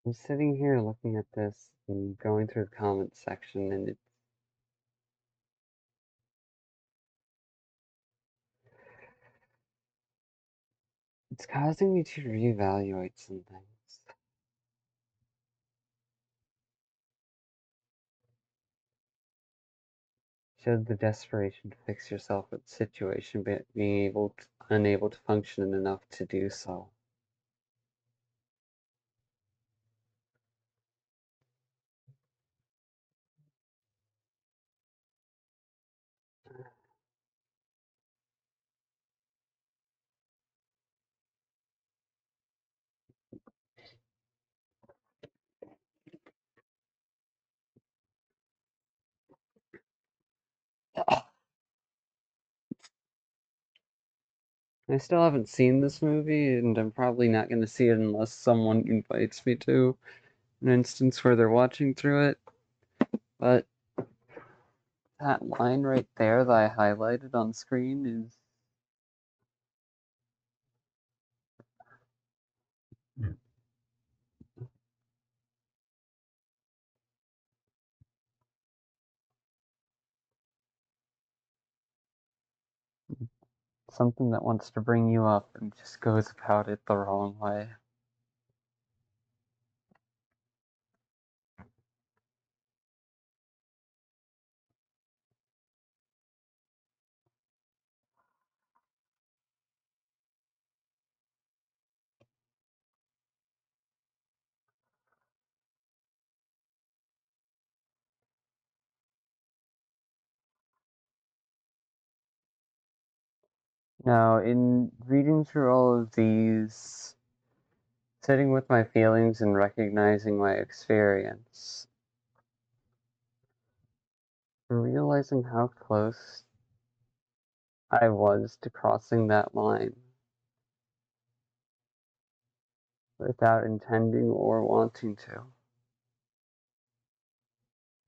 I'm sitting here looking at this and going through the comments section, and it's causing me to reevaluate some things. Should the desperation to fix yourself with the situation being unable to function enough to do so? I still haven't seen this movie, and I'm probably not going to see it unless someone invites me to an instance where they're watching through it. But that line right there that I highlighted on screen is something that wants to bring you up and just goes about it the wrong way. Now, in reading through all of these, sitting with my feelings and recognizing my experience, realizing how close I was to crossing that line without intending or wanting to.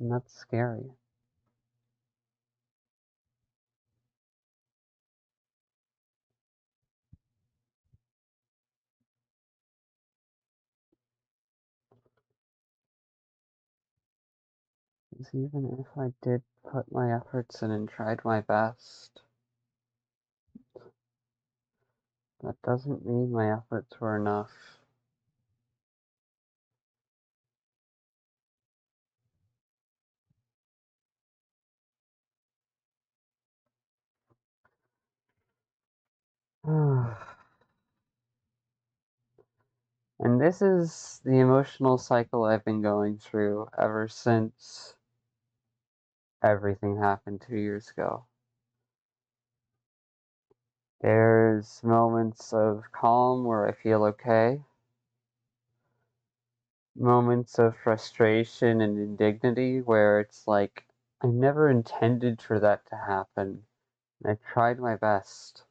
And that's scary. Because even if I did put my efforts in and tried my best, that doesn't mean my efforts were enough. And this is the emotional cycle I've been going through ever since everything happened 2 years ago. There's moments of calm where I feel okay, moments of frustration and indignity where it's like, I never intended for that to happen, and I tried my best.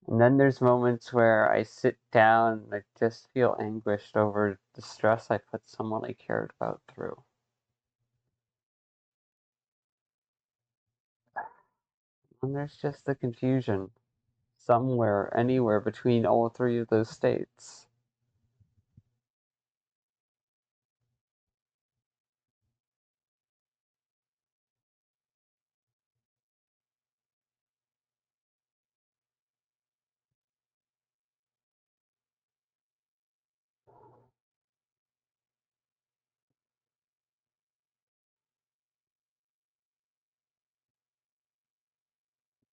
And then there's moments where I sit down and I just feel anguished over the stress I put someone I cared about through. And there's just the confusion somewhere, anywhere between all three of those states.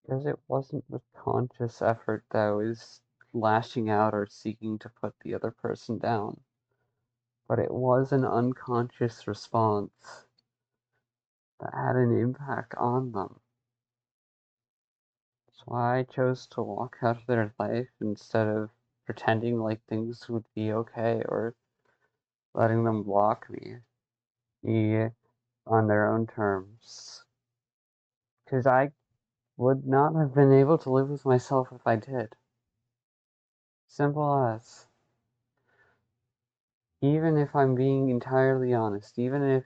Because it wasn't with conscious effort that I was lashing out or seeking to put the other person down, but it was an unconscious response that had an impact on them. That's why I chose to walk out of their life instead of pretending like things would be okay or letting them block me on their own terms. Because I would not have been able to live with myself if I did. Simple as. Even if I'm being entirely honest, even if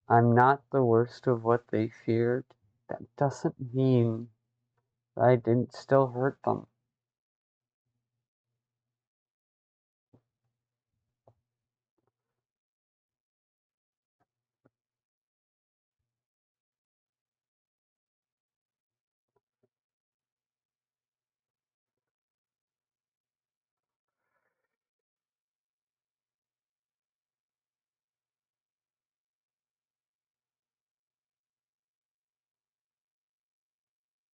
I'm not the worst of what they feared, that doesn't mean that I didn't still hurt them.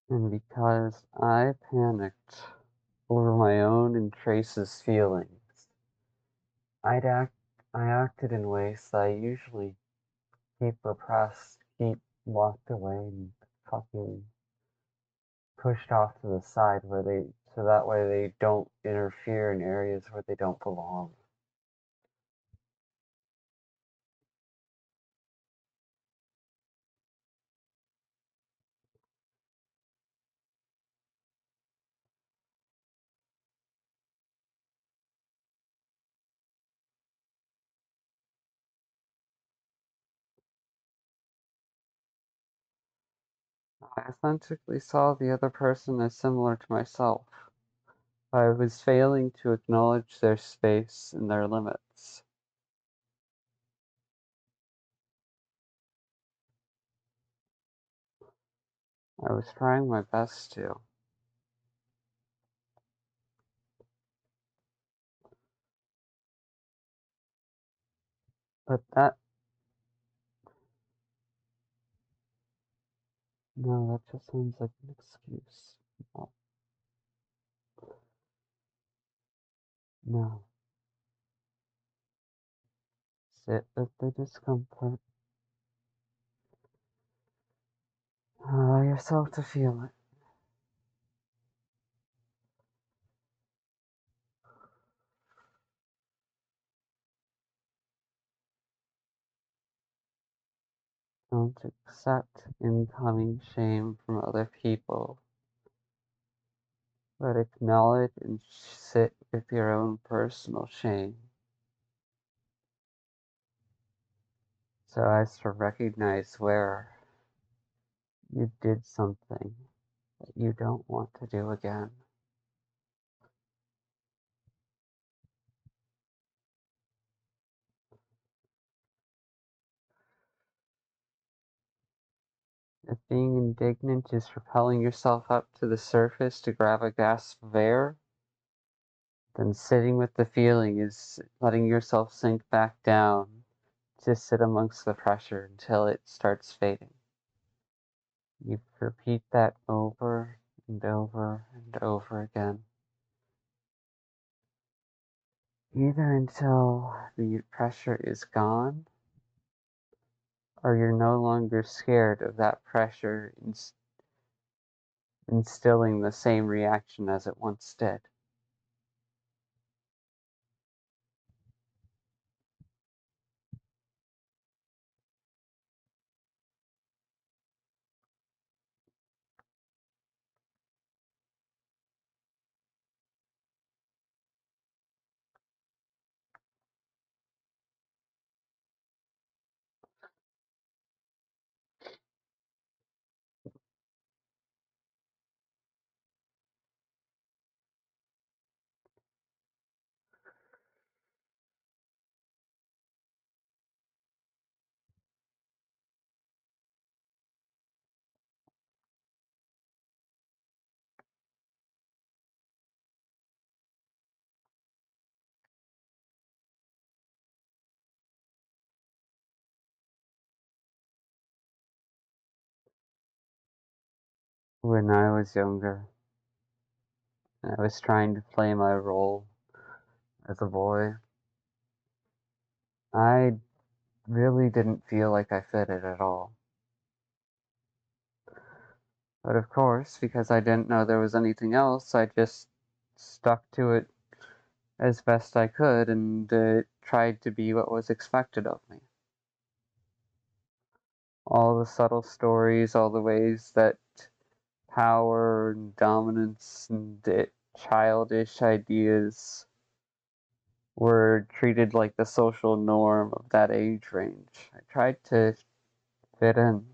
And because I panicked over my own and Trace's feelings, I'd act I acted in ways that I usually keep repressed, keep locked away and fucking pushed off to the side so that way they don't interfere in areas where they don't belong. I authentically saw the other person as similar to myself. I was failing to acknowledge their space and their limits. I was trying my best to, but no, that just sounds like an excuse. No, no. Sit with the discomfort. Allow yourself to feel it. Don't accept incoming shame from other people, but acknowledge and sit with your own personal shame so as to recognize where you did something that you don't want to do again. If being indignant is propelling yourself up to the surface to grab a gasp of air, then sitting with the feeling is letting yourself sink back down to sit amongst the pressure until it starts fading. You repeat that over and over and over again, either until the pressure is gone or you're no longer scared of that pressure instilling the same reaction as it once did. When I was younger, and I was trying to play my role as a boy, I really didn't feel like I fit it at all. But of course, because I didn't know there was anything else, I just stuck to it as best I could and tried to be what was expected of me. All the subtle stories, all the ways that power and dominance and childish ideas were treated like the social norm of that age range. I tried to fit in.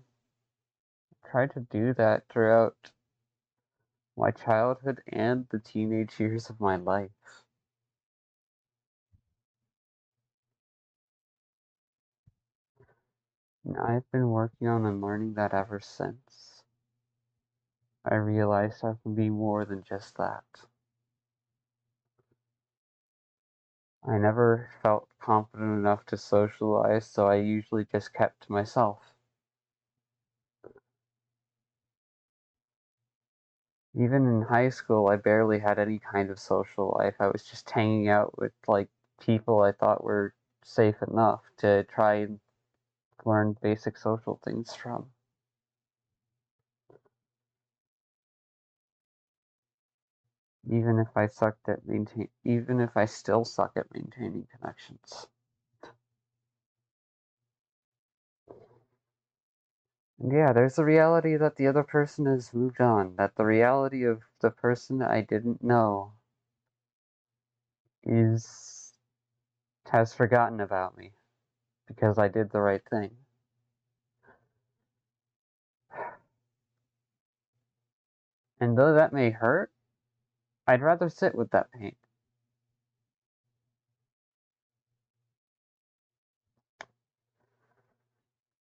I tried to do that throughout my childhood and the teenage years of my life. And I've been working on unlearning that ever since. I realized I can be more than just that. I never felt confident enough to socialize, so I usually just kept to myself. Even in high school, I barely had any kind of social life. I was just hanging out with like people I thought were safe enough to try and learn basic social things from. Even if I still suck at maintaining connections. And yeah, there's the reality that the other person has moved on, that the reality of the person I didn't know is has forgotten about me because I did the right thing. And though that may hurt, I'd rather sit with that pain.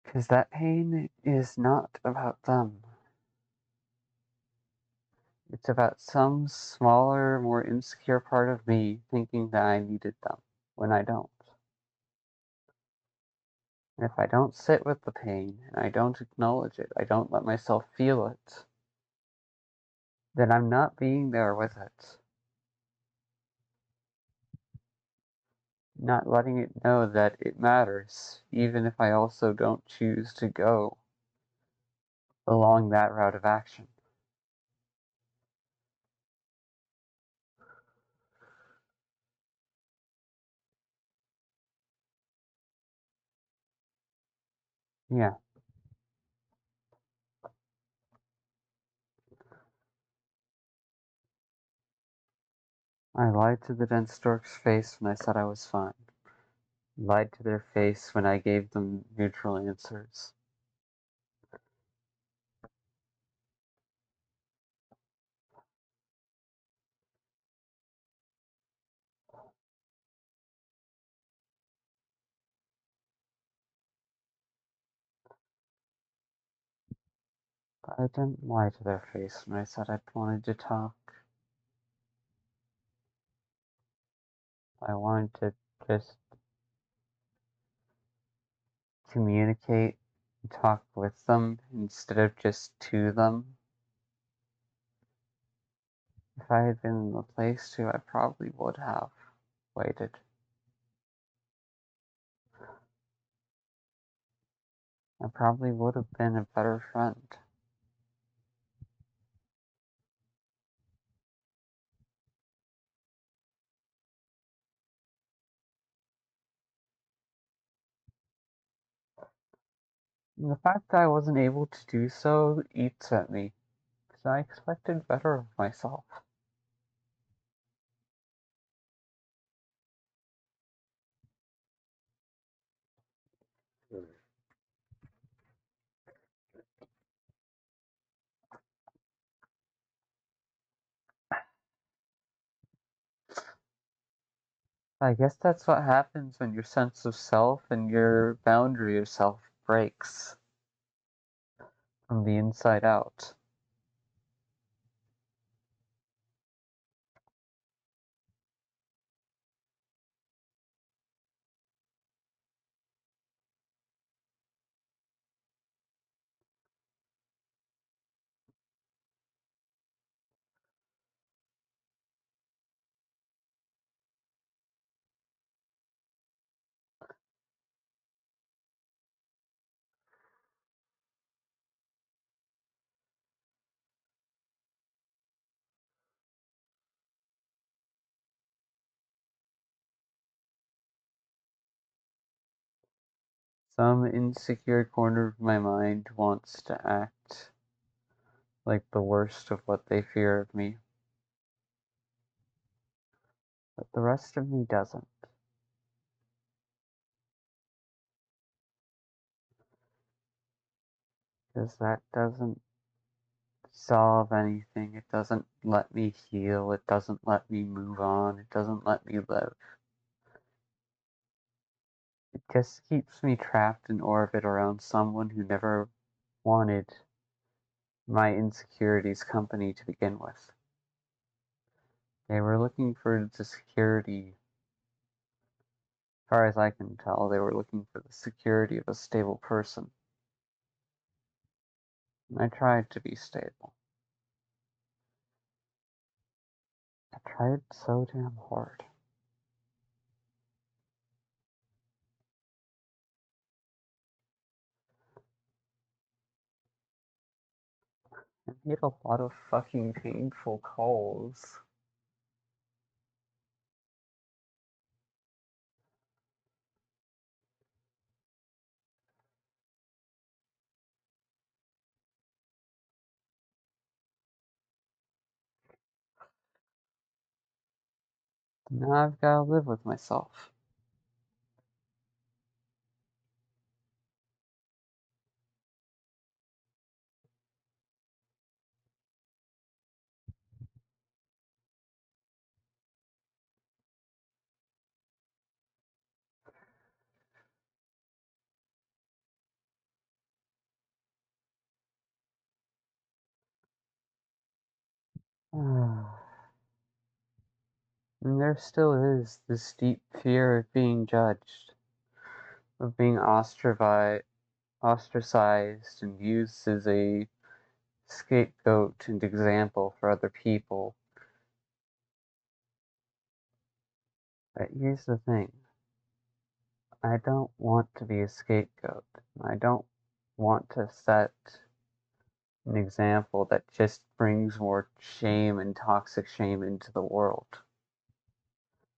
Because that pain is not about them. It's about some smaller, more insecure part of me thinking that I needed them when I don't. And if I don't sit with the pain and I don't acknowledge it, I don't let myself feel it, then I'm not being there with it. Not letting it know that it matters, even if I also don't choose to go along that route of action. Yeah, I lied to the dense dork's face when I said I was fine. Lied to their face when I gave them neutral answers. But I didn't lie to their face when I said I wanted to talk. I wanted to just communicate and talk with them instead of just to them. If I had been in the place to, I probably would have waited. I probably would have been a better friend. And the fact that I wasn't able to do so eats at me, because I expected better of myself. I guess that's what happens when your sense of self and your boundary of self breaks from the inside out. Some insecure corner of my mind wants to act like the worst of what they fear of me, but the rest of me doesn't. Because that doesn't solve anything. It doesn't let me heal. It doesn't let me move on. It doesn't let me live. It just keeps me trapped in orbit around someone who never wanted my insecurities company to begin with. They were looking for the security, as far as I can tell, they were looking for the security of a stable person. And I tried to be stable. tried so damn hard. I made a lot of fucking painful calls. Now I've gotta live with myself. And there still is this deep fear of being judged, of being ostracized and used as a scapegoat and example for other people. But here's the thing. I don't want to be a scapegoat. I don't want to set an example that just brings more shame and toxic shame into the world.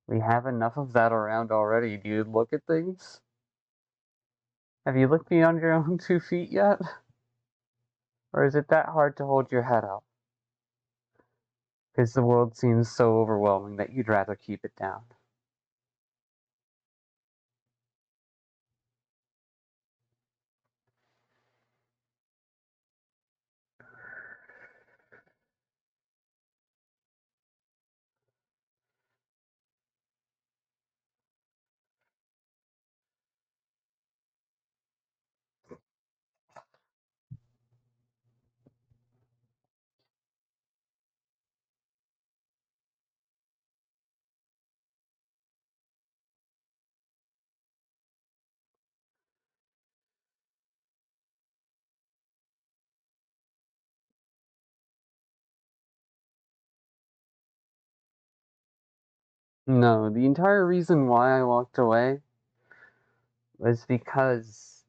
We have enough of that around already. Do you look at things? Have you looked beyond your own 2 feet yet? Or is it that hard to hold your head up? Because the world seems so overwhelming that you'd rather keep it down. No, the entire reason why I walked away was because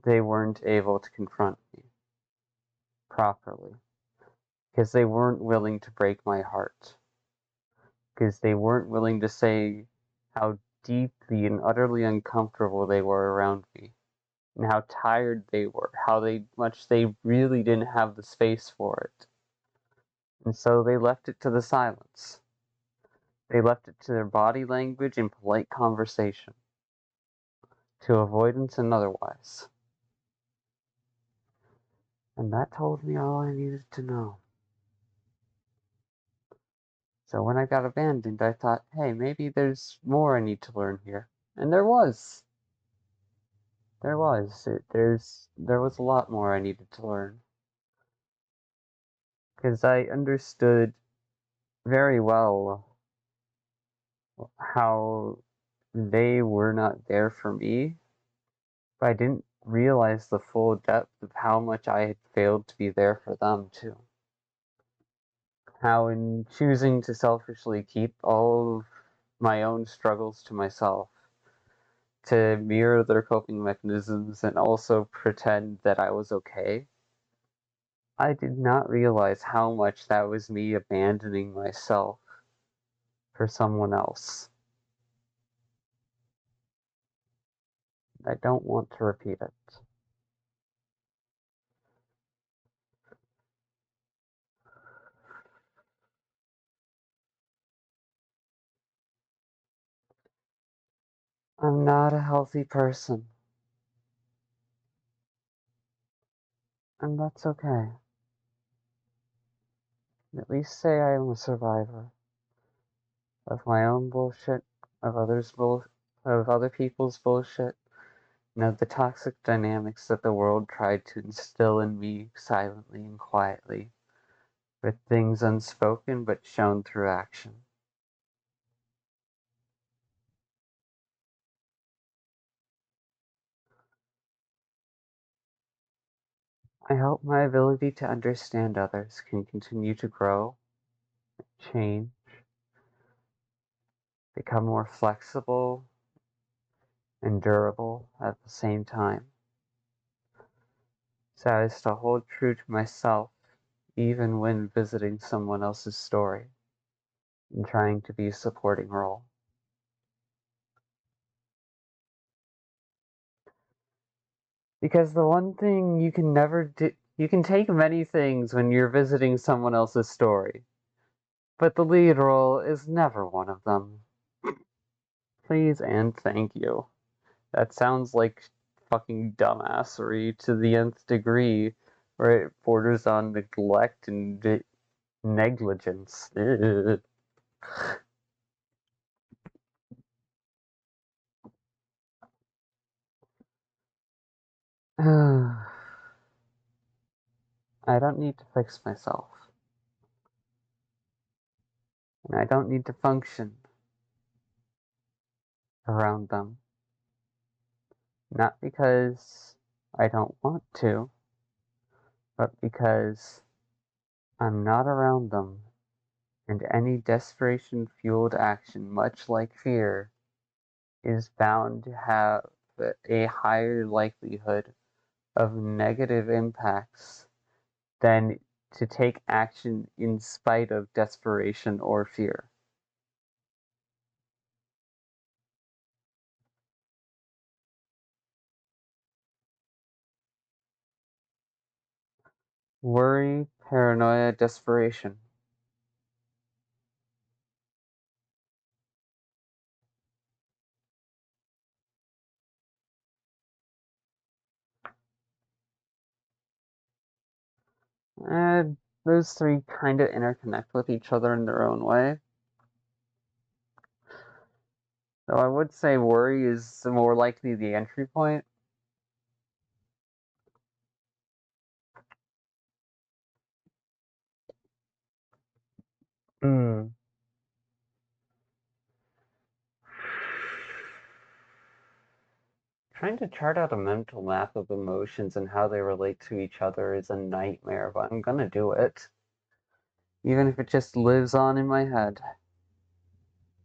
they weren't able to confront me properly. Because they weren't willing to break my heart. Because they weren't willing to say how deeply and utterly uncomfortable they were around me, and how tired they were, how much they really didn't have the space for it. And so they left it to the silence. They left it to their body language and polite conversation, to avoidance and otherwise. And that told me all I needed to know. So when I got abandoned, I thought, hey, maybe there's more I need to learn here. And there was. There was. There was a lot more I needed to learn. Because I understood very well how they were not there for me, but I didn't realize the full depth of how much I had failed to be there for them too. How in choosing to selfishly keep all of my own struggles to myself, to mirror their coping mechanisms and also pretend that I was okay, I did not realize how much that was me abandoning myself for someone else. I don't want to repeat it. I'm not a healthy person, and that's okay. At least say I am a survivor of my own bullshit, of other people's bullshit, and of the toxic dynamics that the world tried to instill in me silently and quietly, with things unspoken but shown through action. I hope my ability to understand others can continue to grow, change, become more flexible and durable at the same time, so as to hold true to myself even when visiting someone else's story and trying to be a supporting role. Because the one thing you can never do, you can take many things when you're visiting someone else's story, but the lead role is never one of them. Please and thank you. That sounds like fucking dumbassery to the nth degree, where it borders on neglect and negligence. I don't need to fix myself, and I don't need to function around them. Not because I don't want to, but because I'm not around them, and any desperation-fueled action, much like fear, is bound to have a higher likelihood of negative impacts than to take action in spite of desperation or fear. Worry, paranoia, desperation. And those three kind of interconnect with each other in their own way. Though I would say worry is more likely the entry point. Hmm. Trying to chart out a mental map of emotions and how they relate to each other is a nightmare, but I'm gonna do it. Even if it just lives on in my head.